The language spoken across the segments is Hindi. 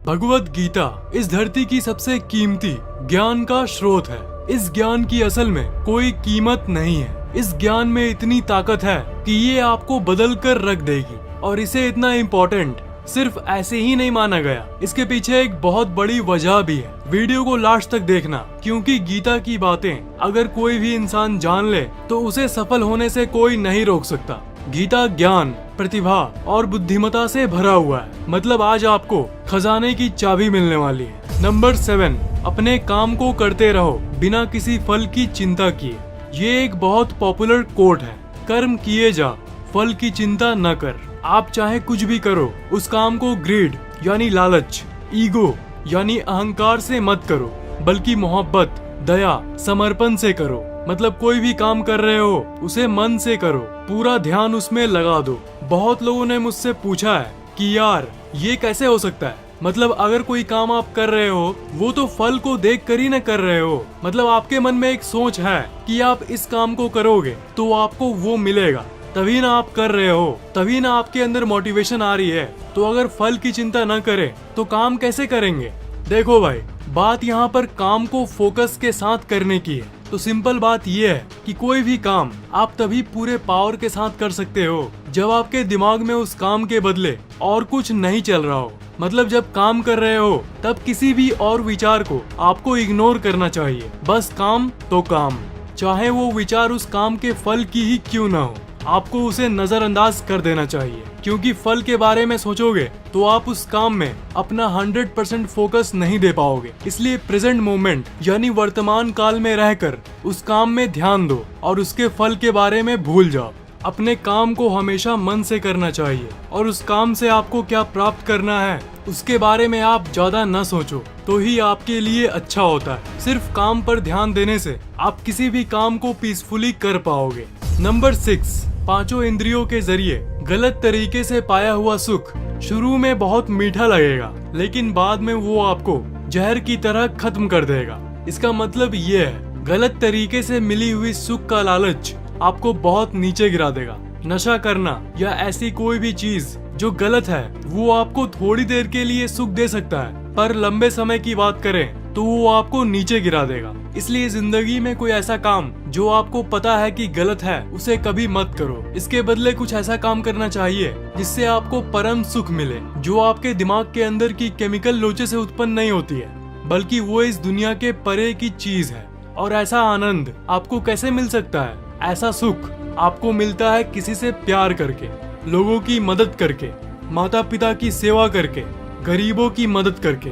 भगवत गीता इस धरती की सबसे कीमती ज्ञान का स्रोत है। इस ज्ञान की असल में कोई कीमत नहीं है। इस ज्ञान में इतनी ताकत है कि ये आपको बदल कर रख देगी। और इसे इतना इम्पोर्टेंट सिर्फ ऐसे ही नहीं माना गया, इसके पीछे एक बहुत बड़ी वजह भी है। वीडियो को लास्ट तक देखना, क्योंकि गीता की बातें अगर कोई भी इंसान जान ले तो उसे सफल होने से कोई नहीं रोक सकता। गीता ज्ञान, प्रतिभा और बुद्धिमता से भरा हुआ है। मतलब आज आपको खजाने की चाबी मिलने वाली है। नंबर 7, अपने काम को करते रहो बिना किसी फल की चिंता किए। ये एक बहुत पॉपुलर कोट है। कर्म किए जा, फल की चिंता न कर। आप चाहे कुछ भी करो, उस काम को ग्रीड यानी लालच, ईगो यानी अहंकार से मत करो, बल्कि मोहब्बत, दया, समर्पण से करो। मतलब कोई भी काम कर रहे हो उसे मन से करो, पूरा ध्यान उसमें लगा दो। बहुत लोगों ने मुझसे पूछा है कि यार ये कैसे हो सकता है। मतलब अगर कोई काम आप कर रहे हो वो तो फल को देख कर ही न कर रहे हो। मतलब आपके मन में एक सोच है कि आप इस काम को करोगे तो आपको वो मिलेगा, तभी ना आप कर रहे हो, तभी ना आपके अंदर मोटिवेशन आ रही है। तो अगर फल की चिंता न करें तो काम कैसे करेंगे। देखो भाई, बात यहाँ पर काम को फोकस के साथ करने की है। तो सिंपल बात ये है कि कोई भी काम आप तभी पूरे पावर के साथ कर सकते हो जब आपके दिमाग में उस काम के बदले और कुछ नहीं चल रहा हो। मतलब जब काम कर रहे हो तब किसी भी और विचार को आपको इग्नोर करना चाहिए। बस काम तो काम, चाहे वो विचार उस काम के फल की ही क्यों ना हो, आपको उसे नजरअंदाज कर देना चाहिए। क्योंकि फल के बारे में सोचोगे तो आप उस काम में अपना 100% फोकस नहीं दे पाओगे। इसलिए प्रेजेंट मोमेंट यानी वर्तमान काल में रहकर उस काम में ध्यान दो और उसके फल के बारे में भूल जाओ। अपने काम को हमेशा मन से करना चाहिए और उस काम से आपको क्या प्राप्त करना है उसके बारे में आप ज्यादा न सोचो तो ही आपके लिए अच्छा होता है। सिर्फ काम पर ध्यान देने से आप किसी भी काम को पीसफुली कर पाओगे। नंबर 6, पांचों इंद्रियों के जरिए गलत तरीके से पाया हुआ सुख शुरू में बहुत मीठा लगेगा, लेकिन बाद में वो आपको जहर की तरह खत्म कर देगा। इसका मतलब ये है, गलत तरीके से मिली हुई सुख का लालच आपको बहुत नीचे गिरा देगा। नशा करना या ऐसी कोई भी चीज जो गलत है वो आपको थोड़ी देर के लिए सुख दे सकता है, पर लंबे समय की बात करें तो वो आपको नीचे गिरा देगा। इसलिए जिंदगी में कोई ऐसा काम जो आपको पता है कि गलत है उसे कभी मत करो। इसके बदले कुछ ऐसा काम करना चाहिए जिससे आपको परम सुख मिले, जो आपके दिमाग के अंदर की केमिकल लोचे से उत्पन्न नहीं होती है, बल्कि वो इस दुनिया के परे की चीज है। और ऐसा आनंद आपको कैसे मिल सकता है? ऐसा सुख आपको मिलता है किसी से प्यार करके, लोगों की मदद करके, माता पिता की सेवा करके, गरीबों की मदद करके।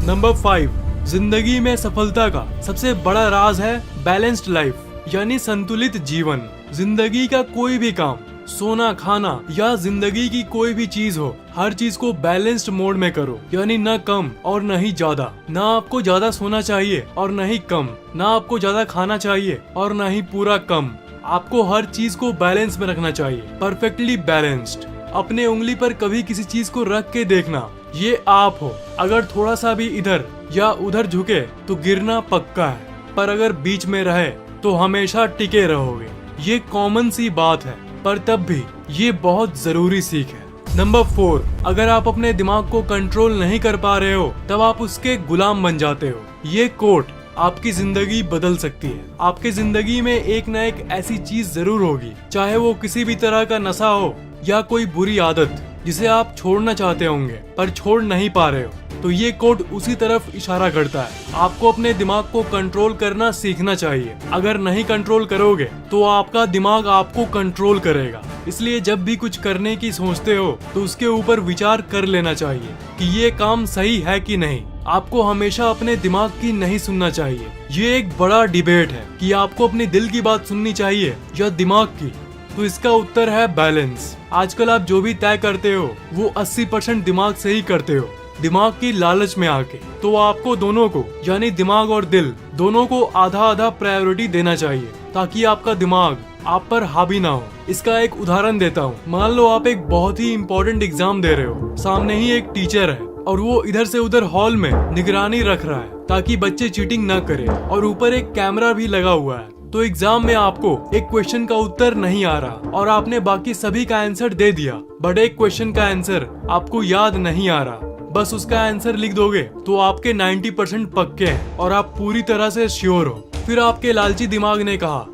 नंबर 5, जिंदगी में सफलता का सबसे बड़ा राज है बैलेंस्ड लाइफ यानी संतुलित जीवन। जिंदगी का कोई भी काम, सोना, खाना या जिंदगी की कोई भी चीज हो, हर चीज को बैलेंस्ड मोड में करो। यानी न कम और न ही ज्यादा। न आपको ज्यादा सोना चाहिए और न ही कम, न आपको ज्यादा खाना चाहिए और न ही पूरा कम। आपको हर चीज को बैलेंस में रखना चाहिए, परफेक्टली बैलेंस्ड। अपने उंगली पर कभी किसी चीज को रख के देखना, ये आप हो। अगर थोड़ा सा भी इधर या उधर झुके तो गिरना पक्का है, पर अगर बीच में रहे तो हमेशा टिके रहोगे। ये कॉमन सी बात है, पर तब भी ये बहुत जरूरी सीख है। नंबर 4, अगर आप अपने दिमाग को कंट्रोल नहीं कर पा रहे हो तब आप उसके गुलाम बन जाते हो। ये कोट आपकी जिंदगी बदल सकती है। आपकी जिंदगी में एक न एक ऐसी चीज जरूर होगी, चाहे वो किसी भी तरह का नशा हो या कोई बुरी आदत जिसे आप छोड़ना चाहते होंगे पर छोड़ नहीं पा रहे हो। तो ये कोड उसी तरफ इशारा करता है। आपको अपने दिमाग को कंट्रोल करना सीखना चाहिए। अगर नहीं कंट्रोल करोगे तो आपका दिमाग आपको कंट्रोल करेगा। इसलिए जब भी कुछ करने की सोचते हो तो उसके ऊपर विचार कर लेना चाहिए कि ये काम सही है कि नहीं। आपको हमेशा अपने दिमाग की नहीं सुनना चाहिए। ये एक बड़ा डिबेट है कि आपको अपने दिल की बात सुननी चाहिए या दिमाग की। तो इसका उत्तर है बैलेंस। आजकल आप जो भी तय करते हो वो 80% दिमाग से ही करते हो, दिमाग की लालच में आके। तो आपको दोनों को यानी दिमाग और दिल दोनों को आधा आधा प्रायोरिटी देना चाहिए, ताकि आपका दिमाग आप पर हावी ना हो। इसका एक उदाहरण देता हूँ। मान लो आप एक बहुत ही इम्पोर्टेंट एग्जाम दे रहे हो, सामने ही एक टीचर है और वो इधर से उधर हॉल में निगरानी रख रहा है ताकि बच्चे चीटिंग न करें, और ऊपर एक कैमरा भी लगा हुआ है। तो एग्जाम में आपको एक क्वेश्चन का उत्तर नहीं आ रहा और आपने बाकी सभी का आंसर दे दिया, बट एक क्वेश्चन का आंसर आपको याद नहीं आ रहा। बस उसका आंसर लिख दोगे तो आपके 90% पक्के हैं और आप पूरी तरह से श्योर हो। फिर आपके लालची दिमाग ने कहा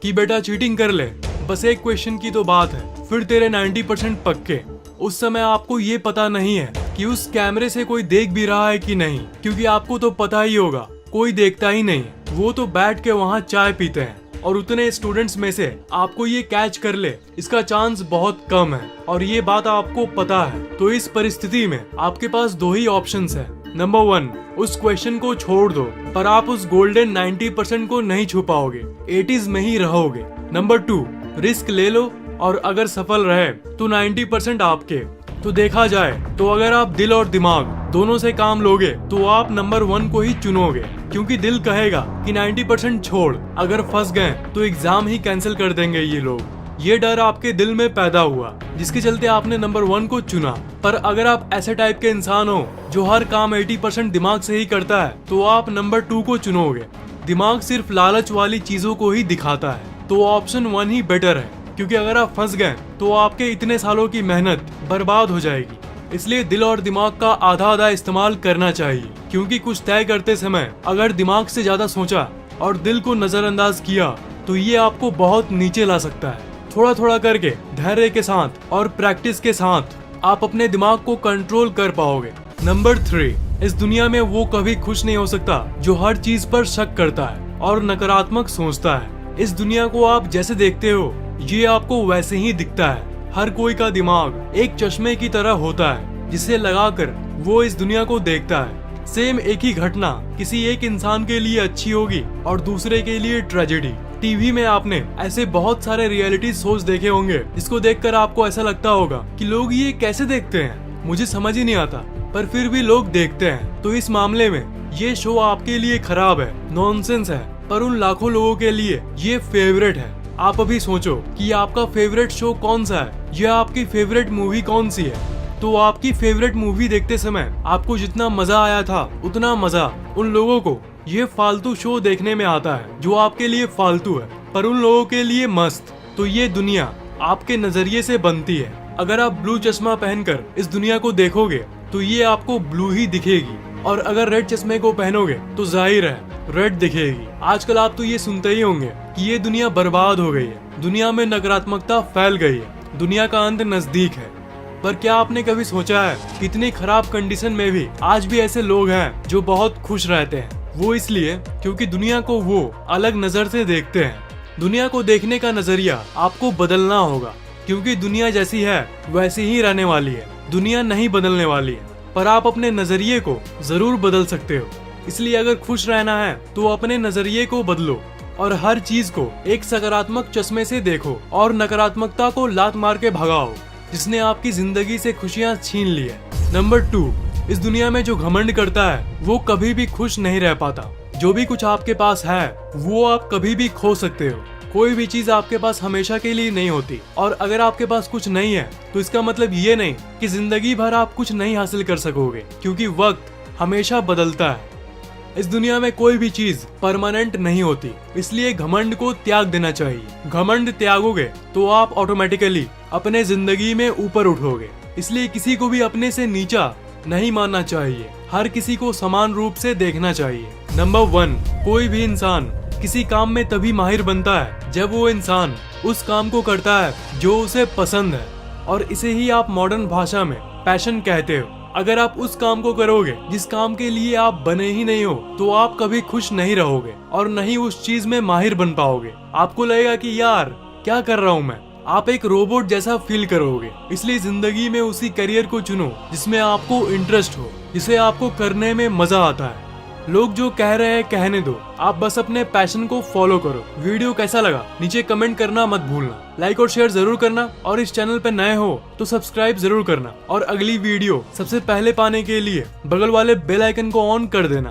कि बेटा चीटिंग कर ले, बस एक क्वेश्चन की तो बात है, फिर तेरे 90% पक्के। उस समय आपको ये पता नहीं है कि उस कैमरे से कोई देख भी रहा है कि नहीं, क्योंकि आपको तो पता ही होगा कोई देखता ही नहीं, वो तो बैठ के वहाँ चाय पीते हैं और उतने स्टूडेंट्स में से आपको ये कैच कर ले इसका चांस बहुत कम है और ये बात आपको पता है। तो इस परिस्थिति में आपके पास दो ही ऑप्शंस है। नंबर 1, उस क्वेश्चन को छोड़ दो, पर आप उस गोल्डन 90% को नहीं छुपाओगे, 80s में ही रहोगे। नंबर 2, रिस्क ले लो और अगर सफल रहे तो 90% आपके। तो देखा जाए तो अगर आप दिल और दिमाग दोनों से काम लोगे तो आप नंबर 1 को ही चुनोगे, क्योंकि दिल कहेगा कि 90% छोड़, अगर फंस गए तो एग्जाम ही कैंसिल कर देंगे ये लोग। ये डर आपके दिल में पैदा हुआ जिसके चलते आपने नंबर 1 को चुना। पर अगर आप ऐसे टाइप के इंसान हो जो हर काम 80% दिमाग से ही करता है तो आप नंबर 2 को चुनोगे। दिमाग सिर्फ लालच वाली चीजों को ही दिखाता है, तो ऑप्शन 1 ही बेटर है, क्योंकि अगर आप फंस गए तो आपके इतने सालों की मेहनत बर्बाद हो जाएगी। इसलिए दिल और दिमाग का आधा आधा इस्तेमाल करना चाहिए, क्योंकि कुछ तय करते समय अगर दिमाग से ज्यादा सोचा और दिल को नजरअंदाज किया तो ये आपको बहुत नीचे ला सकता है। थोड़ा थोड़ा करके धैर्य के साथ और प्रैक्टिस के साथ आप अपने दिमाग को कंट्रोल कर पाओगे। नंबर 3, इस दुनिया में वो कभी खुश नहीं हो सकता जो हर चीज पर शक करता है और नकारात्मक सोचता है। इस दुनिया को आप जैसे देखते हो ये आपको वैसे ही दिखता है। हर कोई का दिमाग एक चश्मे की तरह होता है जिसे लगाकर वो इस दुनिया को देखता है। सेम एक ही घटना किसी एक इंसान के लिए अच्छी होगी और दूसरे के लिए ट्रेजेडी। टीवी में आपने ऐसे बहुत सारे रियलिटी शोज देखे होंगे जिसको देखकर आपको ऐसा लगता होगा कि लोग ये कैसे देखते हैं, मुझे समझ ही नहीं आता, पर फिर भी लोग देखते हैं। तो इस मामले में ये शो आपके लिए खराब है, नॉनसेंस है, पर उन लाखों लोगों के लिए ये फेवरेट है। आप अभी सोचो कि आपका फेवरेट शो कौन सा है या आपकी फेवरेट मूवी कौन सी है। तो आपकी फेवरेट मूवी देखते समय आपको जितना मजा आया था उतना मजा उन लोगों को ये फालतू शो देखने में आता है जो आपके लिए फालतू है पर उन लोगों के लिए मस्त। तो ये दुनिया आपके नजरिए से बनती है। अगर आप ब्लू चश्मा पहनकर इस दुनिया को देखोगे तो ये आपको ब्लू ही दिखेगी, और अगर रेड चश्मे को पहनोगे तो जाहिर है रेड दिखेगी। आजकल आप तो ये सुनते ही होंगे कि ये दुनिया बर्बाद हो गई है, दुनिया में नकारात्मकता फैल गई है, दुनिया का अंत नजदीक है। पर क्या आपने कभी सोचा है कि इतनी खराब कंडीशन में भी आज भी ऐसे लोग हैं जो बहुत खुश रहते हैं? वो इसलिए क्योंकि दुनिया को वो अलग नजर से देखते हैं। दुनिया को देखने का नजरिया आपको बदलना होगा, क्योंकि दुनिया जैसी है वैसी ही रहने वाली है, दुनिया नहीं बदलने वाली है। पर आप अपने नजरिए को जरूर बदल सकते हो। इसलिए अगर खुश रहना है तो अपने नजरिए को बदलो और हर चीज को एक सकारात्मक चश्मे से देखो और नकारात्मकता को लात मार के भगाओ जिसने आपकी जिंदगी से खुशियां छीन ली है। नंबर 2, इस दुनिया में जो घमंड करता है वो कभी भी खुश नहीं रह पाता। जो भी कुछ आपके पास है वो आप कभी भी खो सकते हो। कोई भी चीज आपके पास हमेशा के लिए नहीं होती, और अगर आपके पास कुछ नहीं है तो इसका मतलब ये नहीं कि जिंदगी भर आप कुछ नहीं हासिल कर सकोगे, क्योंकि वक्त हमेशा बदलता है। इस दुनिया में कोई भी चीज परमानेंट नहीं होती, इसलिए घमंड को त्याग देना चाहिए। घमंड त्यागोगे तो आप ऑटोमेटिकली अपने जिंदगी में ऊपर उठोगे। इसलिए किसी को भी अपने से नीचा नहीं मानना चाहिए, हर किसी को समान रूप से देखना चाहिए। नंबर 1, कोई भी इंसान किसी काम में तभी माहिर बनता है जब वो इंसान उस काम को करता है जो उसे पसंद है, और इसे ही आप मॉडर्न भाषा में पैशन कहते हो। अगर आप उस काम को करोगे जिस काम के लिए आप बने ही नहीं हो तो आप कभी खुश नहीं रहोगे और न ही उस चीज में माहिर बन पाओगे। आपको लगेगा कि यार क्या कर रहा हूँ मैं, आप एक रोबोट जैसा फील करोगे। इसलिए जिंदगी में उसी करियर को चुनो जिसमें आपको इंटरेस्ट हो, जिसे आपको करने में मजा आता है। लोग जो कह रहे हैं कहने दो, आप बस अपने पैशन को फॉलो करो। वीडियो कैसा लगा नीचे कमेंट करना मत भूलना, लाइक और शेयर जरूर करना, और इस चैनल पे नए हो तो सब्सक्राइब जरूर करना, और अगली वीडियो सबसे पहले पाने के लिए बगल वाले बेल आइकन को ऑन कर देना।